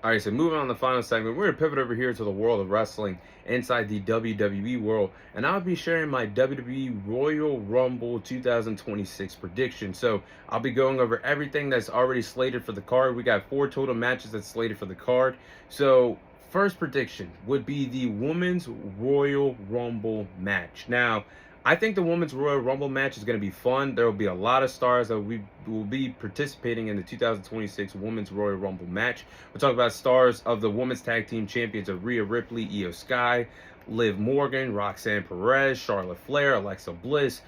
All right, so moving on to the final segment, we're going to pivot over here to the world of wrestling inside the WWE world, and I'll be sharing my WWE Royal Rumble 2026 prediction. So I'll be going over everything that's already slated for the card. We got 4 total matches that's slated for the card. So first prediction would be the Women's Royal Rumble match. Now, I think the Women's Royal Rumble match is going to be fun. There will be a lot of stars that we will be participating in the 2026 Women's Royal Rumble match. We'll talk about stars of the Women's Tag Team Champions of Rhea Ripley, Io Sky, Liv Morgan, Roxanne Perez, Charlotte Flair, Alexa Bliss,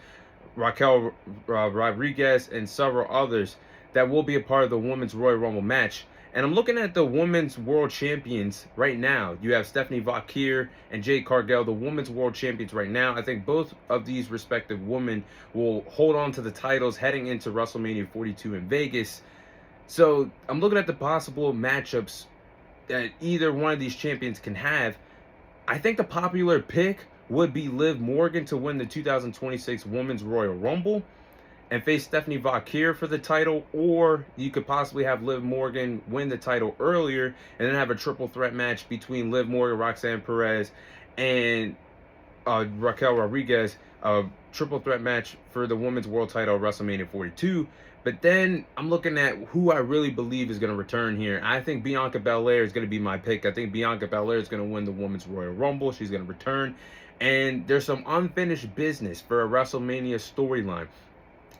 Raquel Rodriguez, and several others that will be a part of the Women's Royal Rumble match. And I'm looking at the Women's World Champions right now. You have Stephanie Vaquer and Jade Cargill, the Women's World Champions right now. I think both of these respective women will hold on to the titles heading into WrestleMania 42 in Vegas. So I'm looking at the possible matchups that either one of these champions can have. I think the popular pick would be Liv Morgan to win the 2026 Women's Royal Rumble and face Stephanie Vaquer for the title, or you could possibly have Liv Morgan win the title earlier and then have a triple threat match between Liv Morgan, Roxanne Perez, and Raquel Rodriguez, a triple threat match for the women's world title at WrestleMania 42. But then I'm looking at who I really believe is going to return here. I think Bianca Belair is going to be my pick. I think Bianca Belair is going to win the Women's Royal Rumble. She's going to return. And there's some unfinished business for a WrestleMania storyline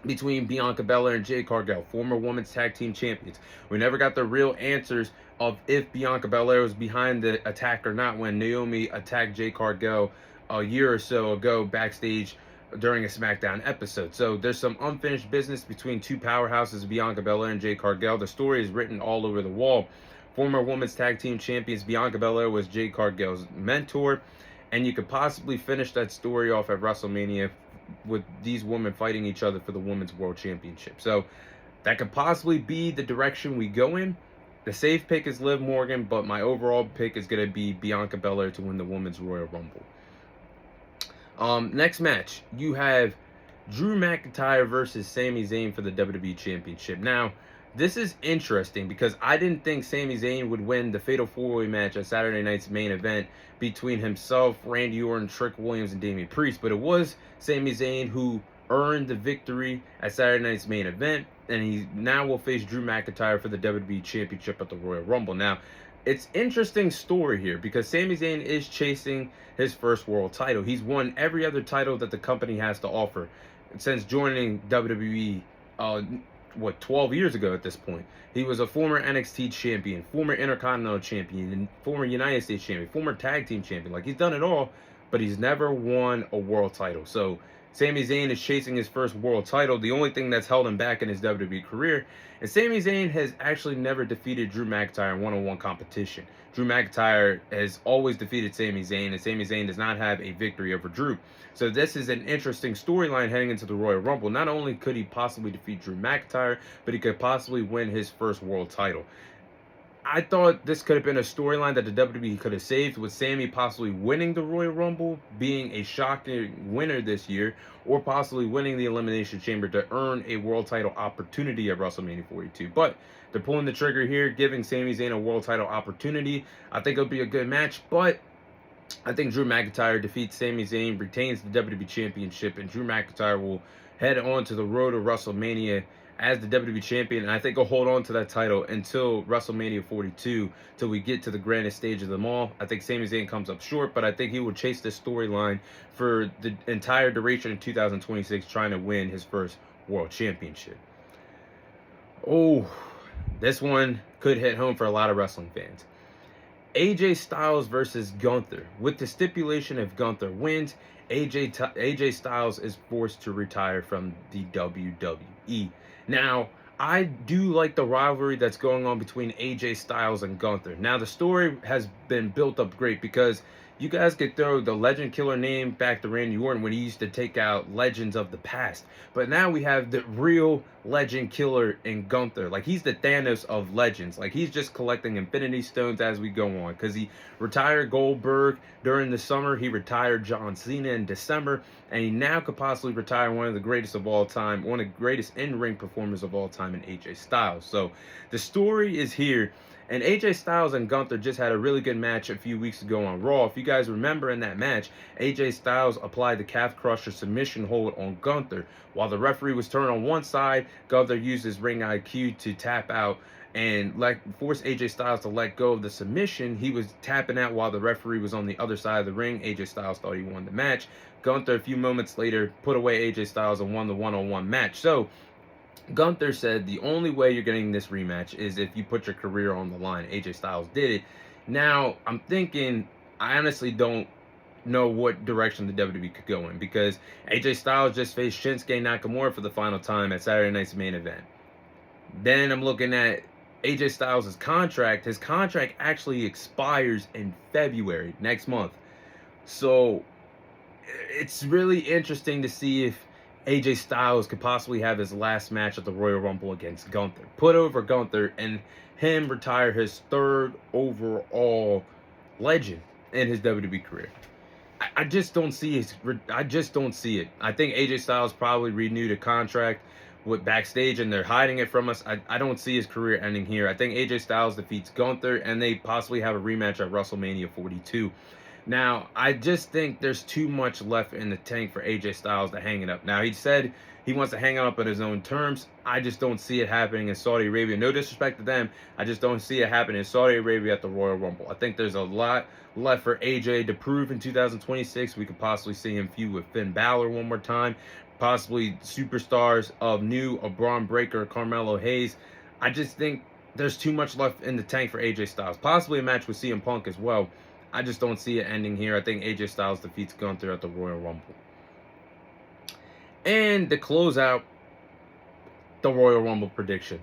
between Bianca Belair and Jade Cargill, former Women's Tag Team Champions. We never got the real answers of if Bianca Belair was behind the attack or not when Naomi attacked Jade Cargill a year or so ago backstage during a SmackDown episode. So there's some unfinished business between two powerhouses, Bianca Belair and Jade Cargill. The story is written all over the wall. Former Women's Tag Team Champions, Bianca Belair was Jade Cargill's mentor, and you could possibly finish that story off at WrestleMania with these women fighting each other for the Women's World Championship. So that could possibly be the direction we go in. The safe pick is Liv Morgan, but my overall pick is going to be Bianca Belair to win the Women's Royal Rumble. Next match, you have Drew McIntyre versus Sami Zayn for the WWE Championship. Now, this is interesting because I didn't think Sami Zayn would win the Fatal 4-Way match at Saturday night's main event between himself, Randy Orton, Trick Williams, and Damian Priest. But it was Sami Zayn who earned the victory at Saturday night's main event, and he now will face Drew McIntyre for the WWE Championship at the Royal Rumble. Now, it's interesting story here because Sami Zayn is chasing his first world title. He's won every other title that the company has to offer since joining WWE 12 years ago at this point. He was a former NXT champion, former Intercontinental champion, and former United States champion, former tag team champion. Like, he's done it all, but he's never won a world title. So Sami Zayn is chasing his first world title, the only thing that's held him back in his WWE career. And Sami Zayn has actually never defeated Drew McIntyre in one-on-one competition. Drew McIntyre has always defeated Sami Zayn, and Sami Zayn does not have a victory over Drew. So this is an interesting storyline heading into the Royal Rumble. Not only could he possibly defeat Drew McIntyre, but he could possibly win his first world title. I thought this could have been a storyline that the WWE could have saved, with Sami possibly winning the Royal Rumble, being a shocking winner this year, or possibly winning the Elimination Chamber to earn a world title opportunity at WrestleMania 42. But they're pulling the trigger here, giving Sami Zayn a world title opportunity. I think it'll be a good match, but I think Drew McIntyre defeats Sami Zayn, retains the WWE Championship, and Drew McIntyre will head on to the road to WrestleMania as the WWE Champion, and I think he'll hold on to that title until WrestleMania 42, till we get to the grandest stage of them all. I think Sami Zayn comes up short, but I think he will chase this storyline for the entire duration of 2026, trying to win his first World Championship. Oh, this one could hit home for a lot of wrestling fans. AJ Styles versus Gunther. With the stipulation, if Gunther wins, AJ Styles is forced to retire from the WWE. Now, I do like the rivalry that's going on between AJ Styles and Gunther. Now, the story has been built up great because you guys could throw the legend killer name back to Randy Orton when he used to take out legends of the past. But now we have the real legend killer in Gunther. Like, he's the Thanos of legends. Like, he's just collecting Infinity Stones as we go on. Because he retired Goldberg during the summer. He retired John Cena in December. And he now could possibly retire one of the greatest of all time, one of the greatest in-ring performers of all time in AJ Styles. So the story is here. And AJ Styles and Gunther just had a really good match a few weeks ago on Raw. If you guys remember in that match, AJ Styles applied the calf crusher submission hold on Gunther. While the referee was turned on one side, Gunther used his ring IQ to tap out and force AJ Styles to let go of the submission. He was tapping out while the referee was on the other side of the ring. AJ Styles thought he won the match. Gunther, a few moments later, put away AJ Styles and won the one-on-one match. So Gunther said the only way you're getting this rematch is if you put your career on the line. AJ Styles did it. Now, I'm thinking, I honestly don't know what direction the WWE could go in, because AJ Styles just faced Shinsuke Nakamura for the final time at Saturday night's main event. Then I'm looking at AJ Styles' contract. His contract actually expires in February, next month. So it's really interesting to see if AJ Styles could possibly have his last match at the Royal Rumble against Gunther. Put over Gunther and him retire his 3rd overall legend in his WWE career. I just don't see it. I think AJ Styles probably renewed a contract with backstage and they're hiding it from us. I don't see his career ending here. I think AJ Styles defeats Gunther and they possibly have a rematch at WrestleMania 42. Now, I just think there's too much left in the tank for AJ Styles to hang it up. Now, he said he wants to hang it up on his own terms. I just don't see it happening in Saudi Arabia. No disrespect to them. I just don't see it happening in Saudi Arabia at the Royal Rumble. I think there's a lot left for AJ to prove in 2026. We could possibly see him feud with Finn Balor one more time. Possibly superstars of Braun Breaker, Carmelo Hayes. I just think there's too much left in the tank for AJ Styles. Possibly a match with CM Punk as well. I just don't see it ending here. I think AJ Styles defeats Gunther at the Royal Rumble. And to close out the Royal Rumble prediction,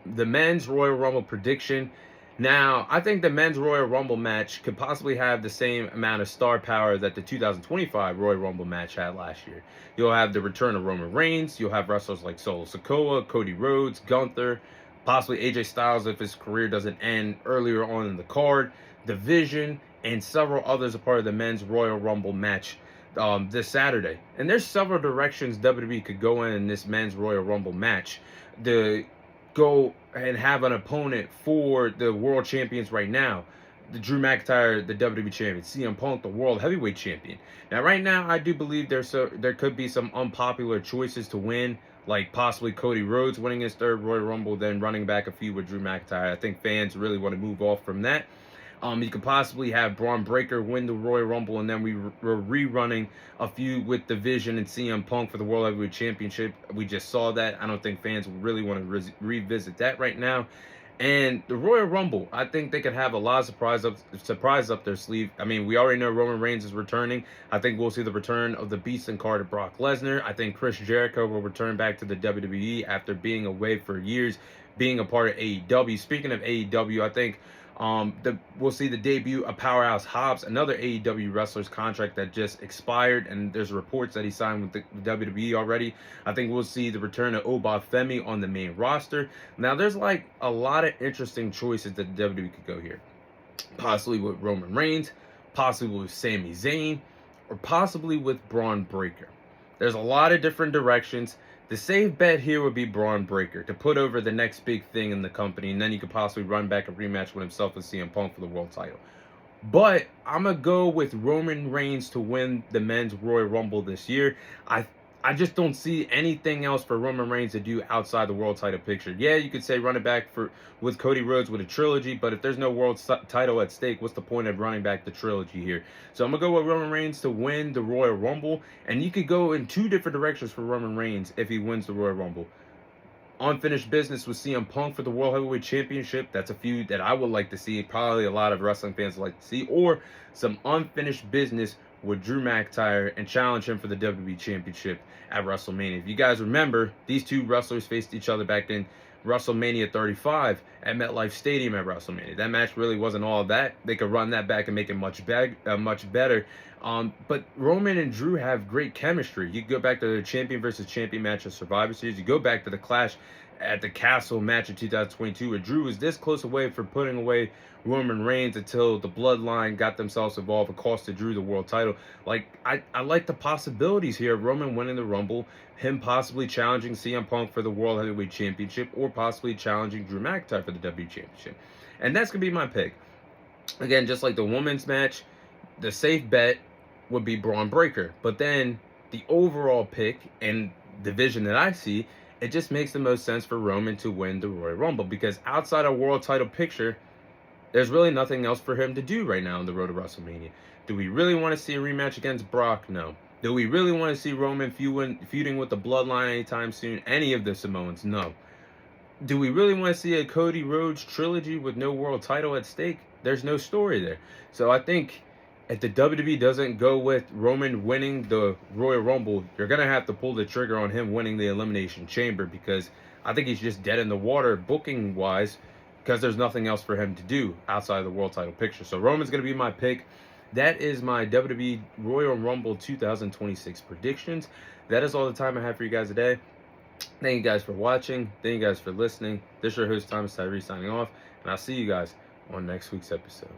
the men's Royal Rumble prediction. Now, I think the men's Royal Rumble match could possibly have the same amount of star power that the 2025 Royal Rumble match had last year. You'll have the return of Roman Reigns. You'll have wrestlers like Solo Sikoa, Cody Rhodes, Gunther, possibly AJ Styles if his career doesn't end earlier on in the card, Division, and several others are part of the men's Royal Rumble match this Saturday. And there's several directions WWE could go in this men's Royal Rumble match to go and have an opponent for the world champions right now. The Drew McIntyre, the WWE champion, CM Punk, the world heavyweight champion. Now, right now, I do believe there could be some unpopular choices to win, like possibly Cody Rhodes winning his 3rd Royal Rumble, then running back a feud with Drew McIntyre. I think fans really want to move off from that. You could possibly have Braun Breaker win the Royal Rumble, and then we're rerunning a feud with Division and CM Punk for the World Heavyweight Championship. We just saw that. I don't think fans really want to revisit that right now. And the Royal Rumble, I think they could have a lot of surprise up their sleeve. I mean, we already know Roman Reigns is returning. I think we'll see the return of the Beast incarnate Brock Lesnar. I think Chris Jericho will return back to the WWE after being away for years, being a part of AEW. Speaking of AEW, I think we'll see the debut of Powerhouse Hobbs, another AEW wrestler's contract that just expired, and there's reports that he signed with the WWE already. I think we'll see the return of Obafemi on the main roster. Now, there's like a lot of interesting choices that the WWE could go here. Possibly with Roman Reigns, possibly with Sami Zayn, or possibly with Braun Breaker. There's a lot of different directions. The safe bet here would be Braun Breaker to put over the next big thing in the company, and then you could possibly run back a rematch with himself and CM Punk for the world title. But I'm going to go with Roman Reigns to win the men's Royal Rumble this year. I just don't see anything else for Roman Reigns to do outside the world title picture. Yeah, you could say run it back with Cody Rhodes with a trilogy, but if there's no world title at stake, what's the point of running back the trilogy here? So I'm going to go with Roman Reigns to win the Royal Rumble, and you could go in 2 different directions for Roman Reigns if he wins the Royal Rumble. Unfinished business with CM Punk for the World Heavyweight Championship. That's a feud that I would like to see. Probably a lot of wrestling fans would like to see. Or some unfinished business with Drew McIntyre and challenge him for the WWE Championship at WrestleMania. If you guys remember, these 2 wrestlers faced each other back in WrestleMania 35 at MetLife Stadium at WrestleMania. That match really wasn't all that. They could run that back and make it much better. But Roman and Drew have great chemistry. You go back to the champion versus champion match of Survivor Series. You go back to the Clash at the Castle match in 2022, where Drew was this close away from putting away Roman Reigns until the Bloodline got themselves involved and costed Drew the world title. Like, I like the possibilities here. Roman winning the Rumble, him possibly challenging CM Punk for the World Heavyweight Championship, or possibly challenging Drew McIntyre for the WWE Championship. And that's going to be my pick. Again, just like the women's match, the safe bet would be Braun Breaker. But then the overall pick and division that I see, it just makes the most sense for Roman to win the Royal Rumble, because outside a world title picture, there's really nothing else for him to do right now on the road to WrestleMania. Do we really want to see a rematch against Brock? No. Do we really want to see Roman feuding with the Bloodline anytime soon? Any of the Samoans? No. Do we really want to see a Cody Rhodes trilogy with no world title at stake? There's no story there. So I think if the WWE doesn't go with Roman winning the Royal Rumble, you're going to have to pull the trigger on him winning the Elimination Chamber, because I think he's just dead in the water booking-wise, because there's nothing else for him to do outside of the world title picture. So Roman's going to be my pick. That is my WWE Royal Rumble 2026 predictions. That is all the time I have for you guys today. Thank you guys for watching. Thank you guys for listening. This is your host, Thomas Tyree, signing off. And I'll see you guys on next week's episode.